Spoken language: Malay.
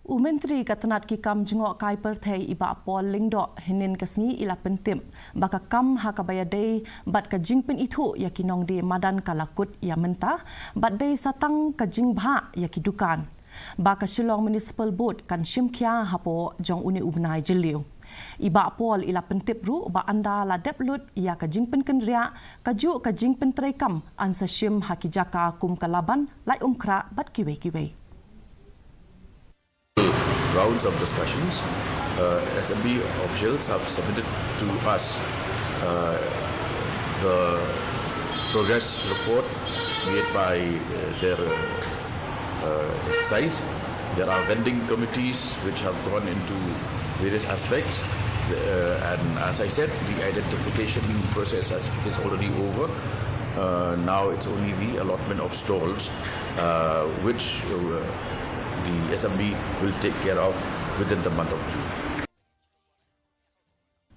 Menteri katanat ki kam jengok kai perthai iba pol Lyngdoh hinin kasngi ila pentim baka kam hakabaya dei bat ka jingpen itu ya ki Nongdie Madan kalakut ya mentah bat dei satang ka jing bha ya ki dukan baka Shillong Municipal Board kan shimkia hapo jong uni ubnai jeliu iba pol ila pentip ru ba anda la deplut ya ka jingpen Pynkynriah kaju ka jingpen trekam ansa shim hakijaka kum kalaban lai umkra bat kiwe rounds of discussions. SMB officials have submitted to us the progress report made by their exercise. There are vending committees which have gone into various aspects, and as I said, the identification process is already over. Now it's only the allotment of stalls, which the SMB will take care of within the month of June.